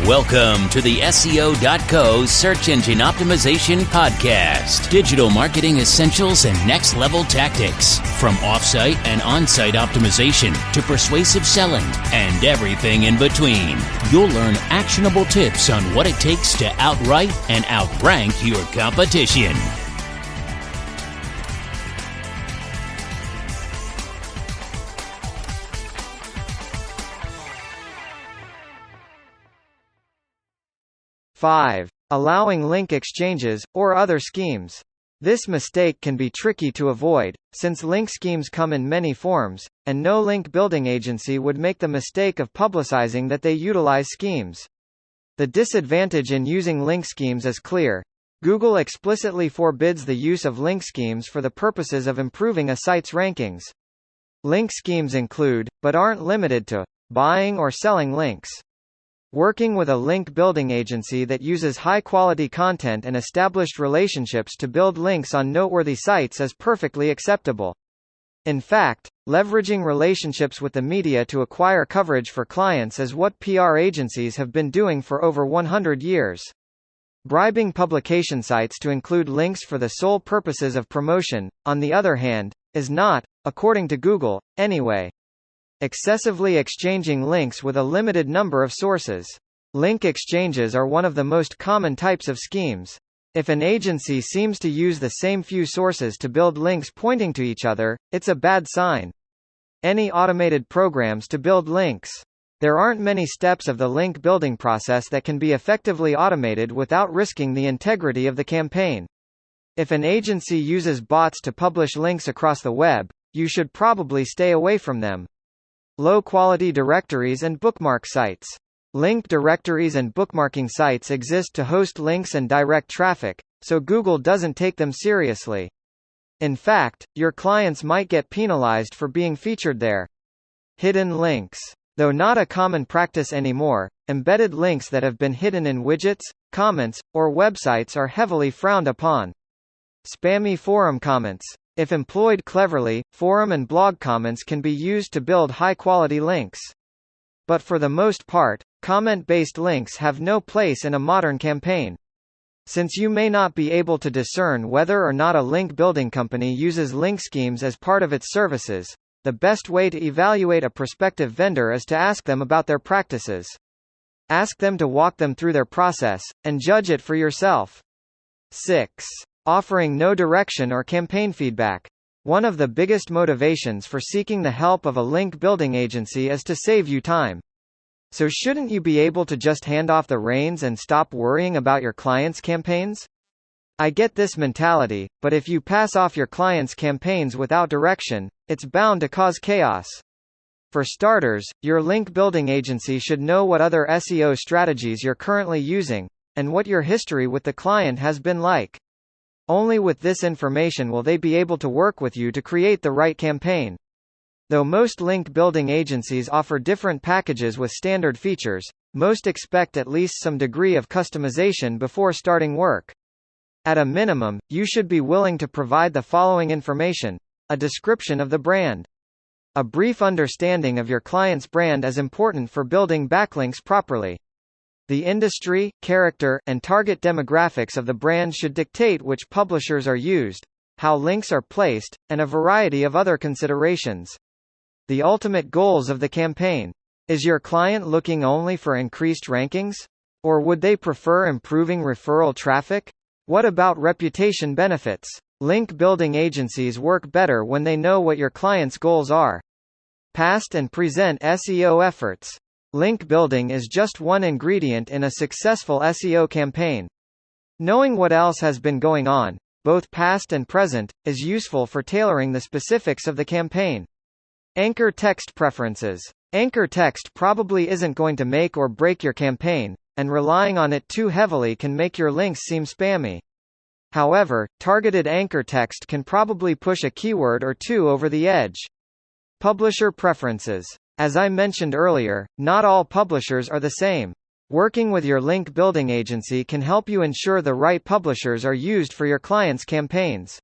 Welcome to the SEO.co Search Engine Optimization Podcast. Digital marketing essentials and next-level tactics. From off-site and on-site optimization to persuasive selling and everything in between. You'll learn actionable tips on what it takes to outright and outrank your competition. Five, allowing link exchanges, or other schemes. This mistake can be tricky to avoid, since link schemes come in many forms, and no link building agency would make the mistake of publicizing that they utilize schemes. The disadvantage in using link schemes is clear. Google explicitly forbids the use of link schemes for the purposes of improving a site's rankings. Link schemes include, but aren't limited to, buying or selling links. Working with a link building agency that uses high-quality content and established relationships to build links on noteworthy sites is perfectly acceptable. In fact, leveraging relationships with the media to acquire coverage for clients is what PR agencies have been doing for over 100 years. Bribing publication sites to include links for the sole purposes of promotion, on the other hand, is not, according to Google, anyway. Excessively exchanging links with a limited number of sources. Link exchanges are one of the most common types of schemes. If an agency seems to use the same few sources to build links pointing to each other, it's a bad sign. Any automated programs to build links. There aren't many steps of the link building process that can be effectively automated without risking the integrity of the campaign. If an agency uses bots to publish links across the web, you should probably stay away from them. Low-quality directories and bookmark sites. Link directories and bookmarking sites exist to host links and direct traffic, so Google doesn't take them seriously. In fact, your clients might get penalized for being featured there. Hidden links. Though not a common practice anymore, embedded links that have been hidden in widgets, comments, or websites are heavily frowned upon. Spammy forum comments. If employed cleverly, forum and blog comments can be used to build high-quality links. But for the most part, comment-based links have no place in a modern campaign. Since you may not be able to discern whether or not a link-building company uses link schemes as part of its services, the best way to evaluate a prospective vendor is to ask them about their practices. Ask them to walk them through their process, and judge it for yourself. 6. Offering no direction or campaign feedback. One of the biggest motivations for seeking the help of a link building agency is to save you time. So shouldn't you be able to just hand off the reins and stop worrying about your clients' campaigns? I get this mentality, but if you pass off your clients' campaigns without direction, it's bound to cause chaos. For starters, your link building agency should know what other SEO strategies you're currently using, and what your history with the client has been like. Only with this information will they be able to work with you to create the right campaign. Though most link building agencies offer different packages with standard features, most expect at least some degree of customization before starting work. At a minimum, you should be willing to provide the following information: a description of the brand. A brief understanding of your client's brand is important for building backlinks properly. The industry, character, and target demographics of the brand should dictate which publishers are used, how links are placed, and a variety of other considerations. The ultimate goals of the campaign. Is your client looking only for increased rankings? Or would they prefer improving referral traffic? What about reputation benefits? Link building agencies work better when they know what your client's goals are. Past and present SEO efforts. Link building is just one ingredient in a successful SEO campaign. Knowing what else has been going on, both past and present, is useful for tailoring the specifics of the campaign. Anchor text preferences. Anchor text probably isn't going to make or break your campaign, and relying on it too heavily can make your links seem spammy. However, targeted anchor text can probably push a keyword or two over the edge. Publisher preferences. As I mentioned earlier, not all publishers are the same. Working with your link building agency can help you ensure the right publishers are used for your clients' campaigns.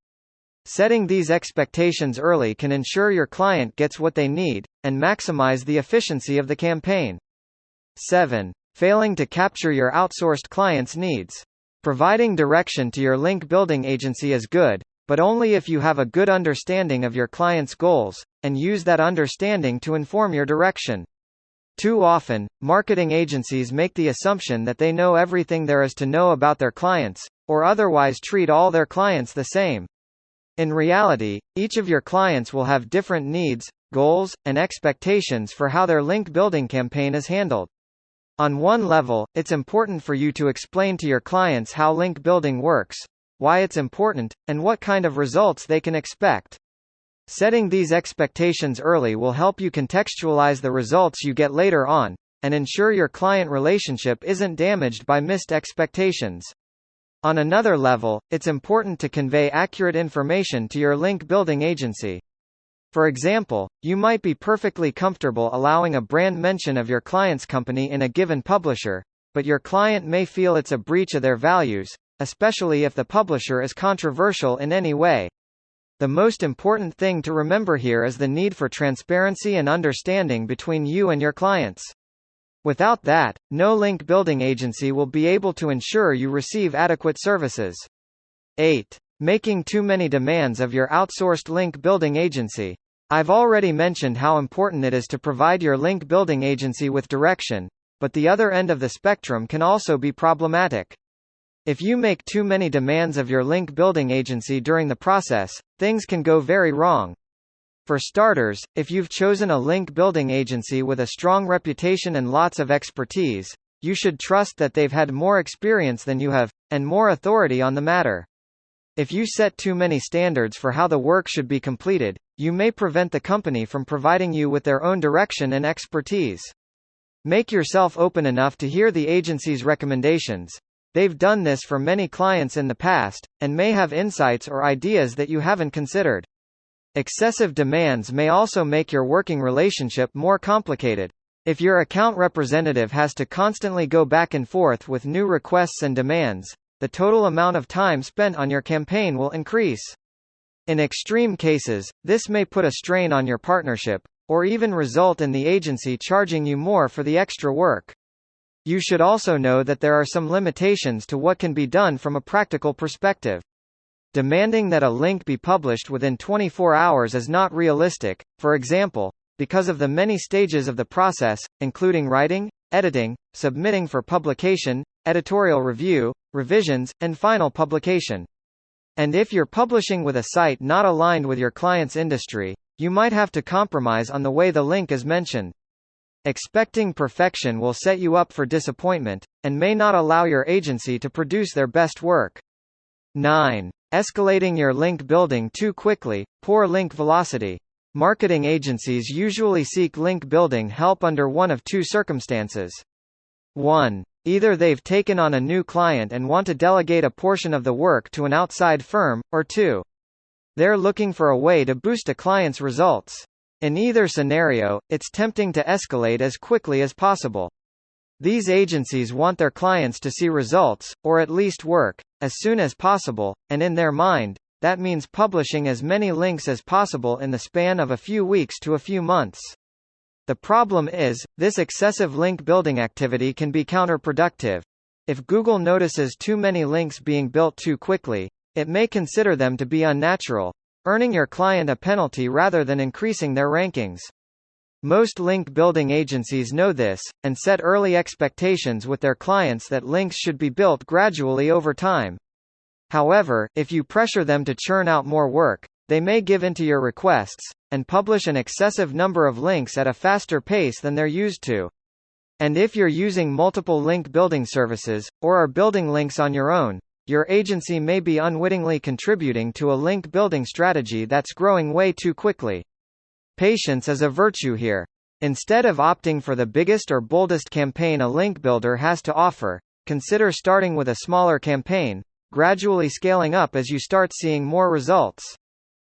Setting these expectations early can ensure your client gets what they need, and maximize the efficiency of the campaign. 7. Failing to capture your outsourced clients' needs. Providing direction to your link building agency is good, but only if you have a good understanding of your client's goals, and use that understanding to inform your direction. Too often, marketing agencies make the assumption that they know everything there is to know about their clients, or otherwise treat all their clients the same. In reality, each of your clients will have different needs, goals, and expectations for how their link building campaign is handled. On one level, it's important for you to explain to your clients how link building works, why it's important, and what kind of results they can expect. Setting these expectations early will help you contextualize the results you get later on, and ensure your client relationship isn't damaged by missed expectations. On another level, it's important to convey accurate information to your link building agency. For example, you might be perfectly comfortable allowing a brand mention of your client's company in a given publisher, but your client may feel it's a breach of their values, especially if the publisher is controversial in any way. The most important thing to remember here is the need for transparency and understanding between you and your clients. Without that, no link building agency will be able to ensure you receive adequate services. 8. Making too many demands of your outsourced link building agency. I've already mentioned how important it is to provide your link building agency with direction, but the other end of the spectrum can also be problematic. If you make too many demands of your link building agency during the process, things can go very wrong. For starters, if you've chosen a link building agency with a strong reputation and lots of expertise, you should trust that they've had more experience than you have, and more authority on the matter. If you set too many standards for how the work should be completed, you may prevent the company from providing you with their own direction and expertise. Make yourself open enough to hear the agency's recommendations. They've done this for many clients in the past, and may have insights or ideas that you haven't considered. Excessive demands may also make your working relationship more complicated. If your account representative has to constantly go back and forth with new requests and demands, the total amount of time spent on your campaign will increase. In extreme cases, this may put a strain on your partnership, or even result in the agency charging you more for the extra work. You should also know that there are some limitations to what can be done from a practical perspective. Demanding that a link be published within 24 hours is not realistic, for example, because of the many stages of the process, including writing, editing, submitting for publication, editorial review, revisions, and final publication. And if you're publishing with a site not aligned with your client's industry, you might have to compromise on the way the link is mentioned. Expecting perfection will set you up for disappointment, and may not allow your agency to produce their best work. 9. Escalating your link building too quickly, poor link velocity. Marketing agencies usually seek link building help under one of two circumstances. 1. Either they've taken on a new client and want to delegate a portion of the work to an outside firm, or 2. They're looking for a way to boost a client's results. In either scenario, it's tempting to escalate as quickly as possible. These agencies want their clients to see results, or at least work, as soon as possible, and in their mind, that means publishing as many links as possible in the span of a few weeks to a few months. The problem is, this excessive link building activity can be counterproductive. If Google notices too many links being built too quickly, it may consider them to be unnatural, earning your client a penalty rather than increasing their rankings. Most link building agencies know this, and set early expectations with their clients that links should be built gradually over time. However, if you pressure them to churn out more work, they may give in to your requests, and publish an excessive number of links at a faster pace than they're used to. And if you're using multiple link building services, or are building links on your own, your agency may be unwittingly contributing to a link building strategy that's growing way too quickly. Patience is a virtue here. Instead of opting for the biggest or boldest campaign a link builder has to offer, consider starting with a smaller campaign, gradually scaling up as you start seeing more results.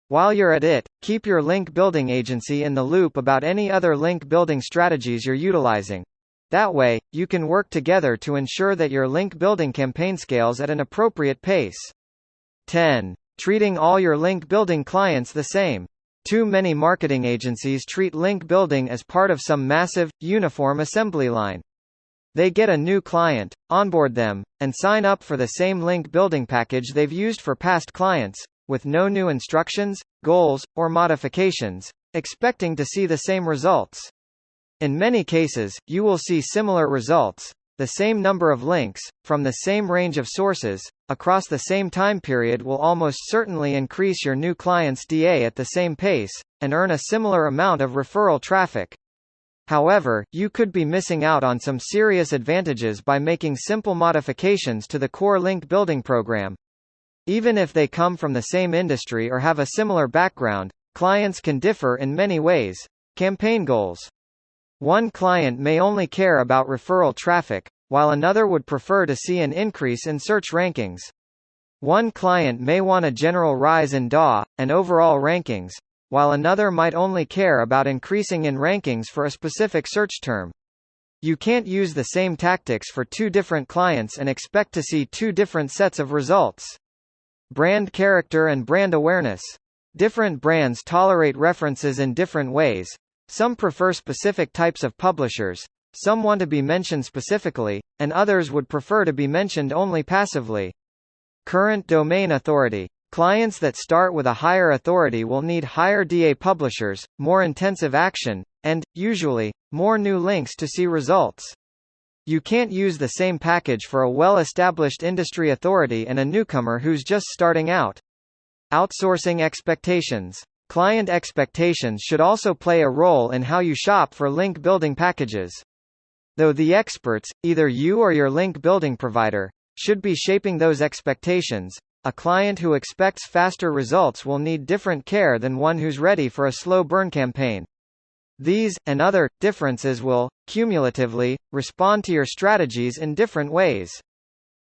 While you're at it, keep your link building agency in the loop about any other link building strategies you're utilizing. That way, you can work together to ensure that your link building campaign scales at an appropriate pace. 10. Treating all your link building clients the same. Too many marketing agencies treat link building as part of some massive, uniform assembly line. They get a new client, onboard them, and sign up for the same link building package they've used for past clients, with no new instructions, goals, or modifications, expecting to see the same results. In many cases, you will see similar results, the same number of links, from the same range of sources, across the same time period will almost certainly increase your new client's DA at the same pace, and earn a similar amount of referral traffic. However, you could be missing out on some serious advantages by making simple modifications to the core link building program. Even if they come from the same industry or have a similar background, clients can differ in many ways. Campaign goals. One client may only care about referral traffic, while another would prefer to see an increase in search rankings. One client may want a general rise in DA and overall rankings, while another might only care about increasing in rankings for a specific search term. You can't use the same tactics for two different clients and expect to see two different sets of results. Brand character and brand awareness. Different brands tolerate references in different ways. Some prefer specific types of publishers, some want to be mentioned specifically, and others would prefer to be mentioned only passively. Current domain authority. Clients that start with a higher authority will need higher DA publishers, more intensive action, and, usually, more new links to see results. You can't use the same package for a well-established industry authority and a newcomer who's just starting out. Outsourcing expectations. Client expectations should also play a role in how you shop for link building packages. Though the experts, either you or your link building provider, should be shaping those expectations, a client who expects faster results will need different care than one who's ready for a slow burn campaign. These, and other, differences will, cumulatively, respond to your strategies in different ways.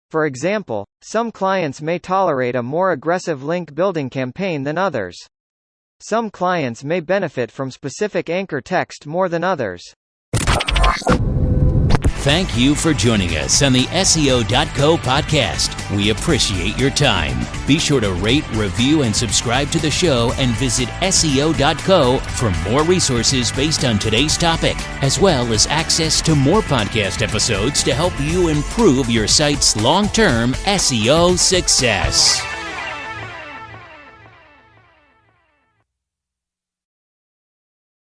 For example, some clients may tolerate a more aggressive link building campaign than others. Some clients may benefit from specific anchor text more than others. Thank you for joining us on the SEO.co podcast. We appreciate your time. Be sure to rate, review, and subscribe to the show and visit SEO.co for more resources based on today's topic, as well as access to more podcast episodes to help you improve your site's long-term SEO success.